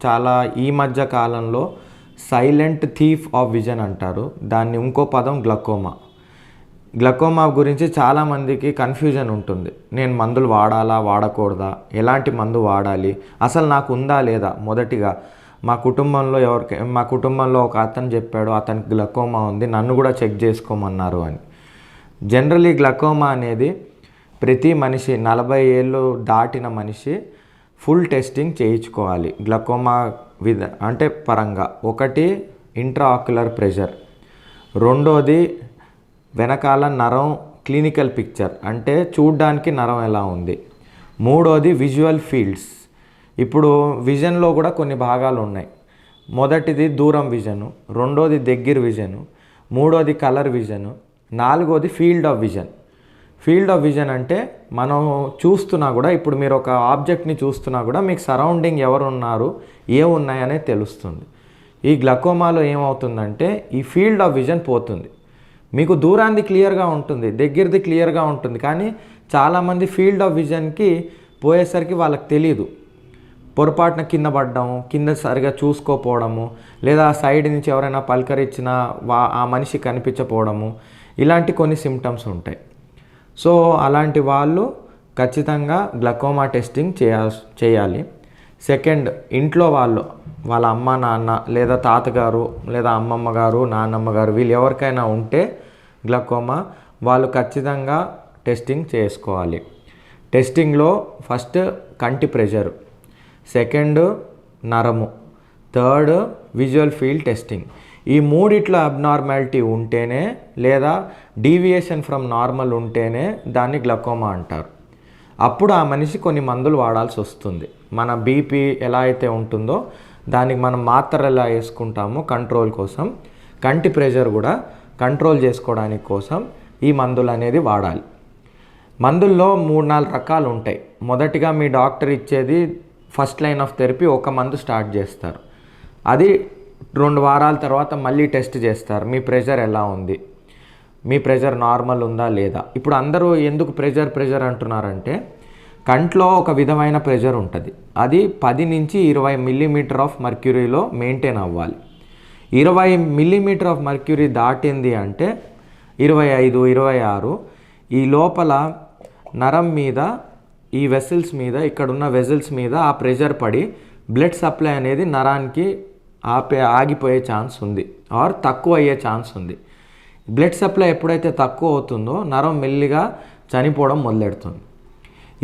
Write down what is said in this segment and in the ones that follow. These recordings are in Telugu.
చాలా ఈ మధ్య కాలంలో సైలెంట్ థీఫ్ ఆఫ్ విజన్ అంటారు. దాన్ని ఇంకో పదం గ్లకోమా. గ్లకోమా గురించి చాలామందికి కన్ఫ్యూజన్ ఉంటుంది. నేను మందులు వాడాలా వాడకూడదా, ఎలాంటి మందు వాడాలి, అసలు నాకు ఉందా లేదా. మొదటిగా మా కుటుంబంలో ఒక అతను చెప్పాడు అతనికి గ్లకోమా ఉంది, నన్ను కూడా చెక్ చేసుకోమన్నారు అని. జనరలీ గ్లకోమా అనేది ప్రతి మనిషి 40 ఏళ్ళు దాటిన మనిషి ఫుల్ టెస్టింగ్ చేయించుకోవాలి గ్లకోమా అంటే పరంగా. ఒకటి ఇంట్రాఆక్యులర్ ప్రెషర్, రెండోది వెనకాల నరం క్లినికల్ పిక్చర్ అంటే చూడ్డానికి నరం ఎలా ఉంది, మూడోది విజువల్ ఫీల్డ్స్. ఇప్పుడు విజన్లో కూడా కొన్ని భాగాలు ఉన్నాయి. మొదటిది దూరం విజను, రెండోది దగ్గర విజను, మూడోది కలర్ విజను, నాలుగోది field of vision. Field of vision అంటే మనం చూస్తున్నా కూడా, ఇప్పుడు మీరు ఒక ఆబ్జెక్ట్ని చూస్తున్నా కూడా మీకు సరౌండింగ్ ఎవరు ఉన్నారు, ఏమున్నాయనే తెలుస్తుంది. ఈ గ్లకోమాలో ఏమవుతుందంటే ఈ ఫీల్డ్ ఆఫ్ విజన్ పోతుంది. మీకు దూరాన్ని క్లియర్గా ఉంటుంది, దగ్గరది క్లియర్గా ఉంటుంది, కానీ చాలామంది ఫీల్డ్ ఆఫ్ విజన్కి పోయేసరికి వాళ్ళకి తెలియదు. పొరపాటున కింద పడ్డము, కింద సరిగా చూసుకోపోవడము, లేదా సైడ్ నుంచి ఎవరైనా పలకరించినా ఆ మనిషి కనిపించకపోవడము, ఇలాంటి కొన్ని సిమ్టమ్స్ ఉంటాయి. సో అలాంటి వాళ్ళు ఖచ్చితంగా గ్లకోమా టెస్టింగ్ చేయాలి. సెకండ్, ఇంట్లో వాళ్ళ అమ్మ నాన్న లేదా తాతగారు లేదా అమ్మమ్మ గారు నాన్నమ్మ గారు వీళ్ళు ఎవరికైనా ఉంటే గ్లకోమా, వాళ్ళు ఖచ్చితంగా టెస్టింగ్ చేసుకోవాలి. టెస్టింగ్లో ఫస్ట్ కంటి ప్రెషరు, సెకండ్ నరము, థర్డ్ విజువల్ ఫీల్డ్ టెస్టింగ్. ఈ మూడిట్లో అబ్నార్మాలిటీ ఉంటేనే లేదా డీవియేషన్ ఫ్రమ్ నార్మల్ ఉంటేనే దాన్ని గ్లకోమా అంటారు. అప్పుడు ఆ మనిషి కొన్ని మందులు వాడాల్సి వస్తుంది. మన బీపీ ఎలా అయితే ఉంటుందో దానికి మనం మాత్రలు ఎలా వేసుకుంటామో కంట్రోల్ కోసం, కంటి ప్రెషర్ కూడా కంట్రోల్ చేసుకోవడానికి కోసం ఈ మందులు అనేది వాడాలి. మందుల్లో 3-4 రకాలు ఉంటాయి. మొదటిగా మీ డాక్టర్ ఇచ్చేది ఫస్ట్ లైన్ ఆఫ్ థెరపీ, ఒక మందు స్టార్ట్ చేస్తారు. అది 2 వారాల తర్వాత మళ్ళీ టెస్ట్ చేస్తారు, మీ ప్రెషర్ ఎలా ఉంది, మీ ప్రెషర్ నార్మల్ ఉందా లేదా. ఇప్పుడు అందరూ ఎందుకు ప్రెషర్ అంటున్నారంటే కంట్లో ఒక విధమైన ప్రెషర్ ఉంటుంది, అది 10 నుంచి 20 మిల్లీమీటర్ ఆఫ్ మర్క్యూరీలో మెయింటైన్ అవ్వాలి. 20 మిల్లీమీటర్ ఆఫ్ మర్క్యూరీ దాటింది అంటే 25, 26 ఈ లోపల నరం మీద, ఈ వెసిల్స్ మీద, ఇక్కడున్న వెసిల్స్ మీద ఆ ప్రెషర్ పడి బ్లడ్ సప్లై అనేది నరానికి ఆగిపోయే ఛాన్స్ ఉంది, ఆర్ తక్కువ అయ్యే ఛాన్స్ ఉంది. బ్లడ్ సప్లై ఎప్పుడైతే తక్కువ అవుతుందో నరం మెల్లిగా చనిపోవడం మొదలెడుతుంది.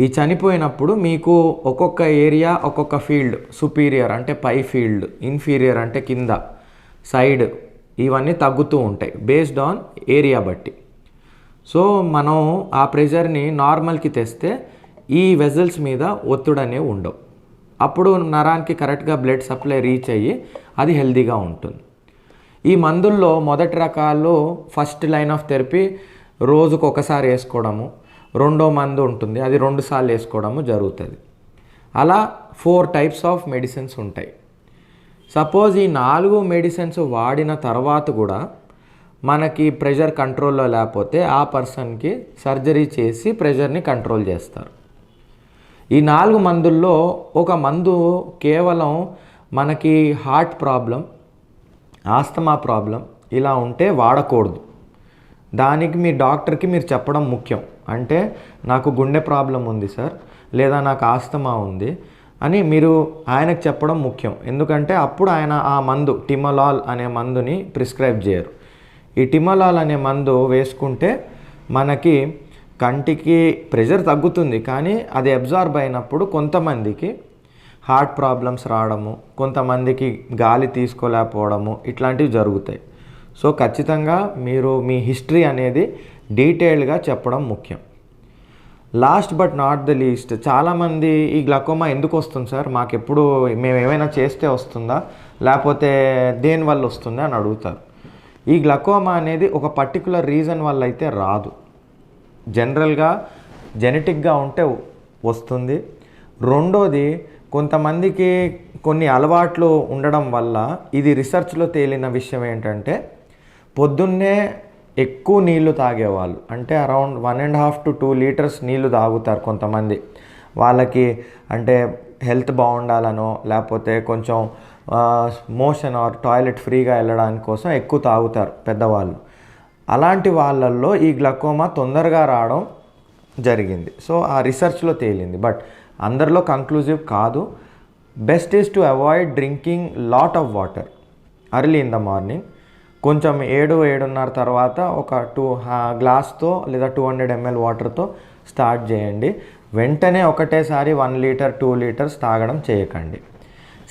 ఈ చనిపోయినప్పుడు మీకు ఒక్కొక్క ఏరియా, ఒక్కొక్క ఫీల్డ్, సుపీరియర్ అంటే పై ఫీల్డ్, ఇన్ఫీరియర్ అంటే కింద, సైడ్, ఇవన్నీ తగ్గుతూ ఉంటాయి బేస్డ్ ఆన్ ఏరియా బట్టి. సో మనం ఆ ప్రెషర్ని నార్మల్కి తెస్తే ఈ వెజల్స్ మీద ఒత్తిడి అనేవి ఉండవు. అప్పుడు నరానికి కరెక్ట్గా బ్లడ్ సప్లై రీచ్ అయ్యి అది హెల్తీగా ఉంటుంది. ఈ మందుల్లో మొదటి రకాలు ఫస్ట్ లైన్ ఆఫ్ థెరపీ రోజుకు ఒకసారి వేసుకోవడము, రెండో మందు ఉంటుంది అది 2 సార్లు వేసుకోవడము జరుగుతుంది. అలా 4 టైప్స్ ఆఫ్ మెడిసిన్స్ ఉంటాయి. సపోజ్ ఈ 4 మెడిసిన్స్ వాడిన తర్వాత కూడా మనకి ప్రెషర్ కంట్రోల్లో లేకపోతే ఆ పర్సన్కి సర్జరీ చేసి ప్రెషర్ని కంట్రోల్ చేస్తారు. ఈ 4 మందుల్లో ఒక మందు కేవలం మనకి హార్ట్ ప్రాబ్లం, ఆస్తమా ప్రాబ్లం ఇలా ఉంటే వాడకూడదు. దానికి మీ డాక్టర్కి మీరు చెప్పడం ముఖ్యం. అంటే నాకు గుండె ప్రాబ్లం ఉంది సార్, లేదా నాకు ఆస్తమా ఉంది అని మీరు ఆయనకు చెప్పడం ముఖ్యం. ఎందుకంటే అప్పుడు ఆయన ఆ మందు టిమలాల్ అనే మందుని ప్రిస్క్రైబ్ చేయరు. ఈ టిమలాల్ అనే మందు వేసుకుంటే మనకి కంటికి ప్రెషర్ తగ్గుతుంది, కానీ అది అబ్జార్బ్ అయినప్పుడు కొంతమందికి హార్ట్ ప్రాబ్లమ్స్ రావడము, కొంతమందికి గాలి తీసుకోలేకపోవడము ఇట్లాంటివి జరుగుతాయి. సో ఖచ్చితంగా మీరు మీ హిస్టరీ అనేది డీటెయిల్డ్గా చెప్పడం ముఖ్యం. Last but not the least, చాలామంది ఈ గ్లకోమా ఎందుకు వస్తుంది సార్, మాకెప్పుడు మేము ఏమైనా చేస్తే వస్తుందా లేకపోతే దేనివల్ల వస్తుందా అని అడుగుతారు. ఈ గ్లకోమా అనేది ఒక పర్టికులర్ రీజన్ వల్ల అయితే రాదు. జనరల్గా జెనెటిక్గా ఉంటే వస్తుంది. రెండోది కొంతమందికి కొన్ని అలవాట్లు ఉండడం వల్ల, ఇది రీసెర్చ్లో తేలిన విషయం ఏంటంటే పొద్దున్నే ఎక్కువ నీళ్లు తాగేవాళ్ళు, అంటే అరౌండ్ 1.5 to 2 లీటర్స్ నీళ్లు తాగుతారు కొంతమంది. వాళ్ళకి అంటే హెల్త్ బాగుండాలనో లేకపోతే కొంచెం మోషన్ ఆర్ టాయిలెట్ ఫ్రీగా వెళ్ళడానికి కోసం ఎక్కువ తాగుతారు పెద్దవాళ్ళు. అలాంటి వాళ్ళల్లో ఈ గ్లకోమా తొందరగా రావడం జరిగింది. సో ఆ రీసెర్చ్లో తేలింది, బట్ అందరిలో కంక్లూజివ్ కాదు. Best is to avoid drinking lot of water early in the morning. కొంచెం 7-7:30 తర్వాత ఒక 2 గ్లాస్తో లేదా 200 ml వాటర్తో స్టార్ట్ చేయండి. వెంటనే ఒకటేసారి 1 లీటర్ 2 లీటర్స్ తాగడం చేయకండి.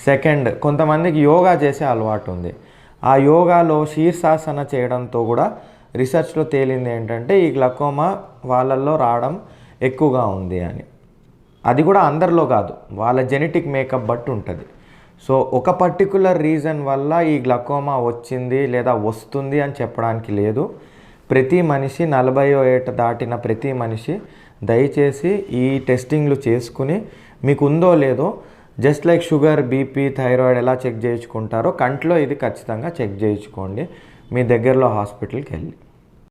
సెకండ్, కొంతమందికి యోగా చేసే అలవాటు ఉంది. ఆ యోగాలో శీర్షాసన చేయడంతో కూడా రీసెర్చ్లో తేలింది ఏంటంటే ఈ గ్లకోమా వాళ్ళల్లో రావడం ఎక్కువగా ఉంది అని. అది కూడా అందరిలో కాదు, వాళ్ళ జెనెటిక్ మేకప్ బట్టి ఉంటుంది. సో ఒక పర్టికులర్ రీజన్ వల్ల ఈ గ్లకోమా వచ్చింది లేదా వస్తుంది అని చెప్పడానికి లేదు. ప్రతి మనిషి 40 ఏట దాటిన ప్రతి మనిషి దయచేసి ఈ టెస్టింగ్లు చేసుకుని మీకు ఉందో లేదో, just like sugar, BP, thyroid ఎలా చెక్ చేయించుకుంటారో కంట్లో ఇది ఖచ్చితంగా చెక్ చేయించుకోండి మీ దగ్గరలో హాస్పిటల్కి వెళ్ళి.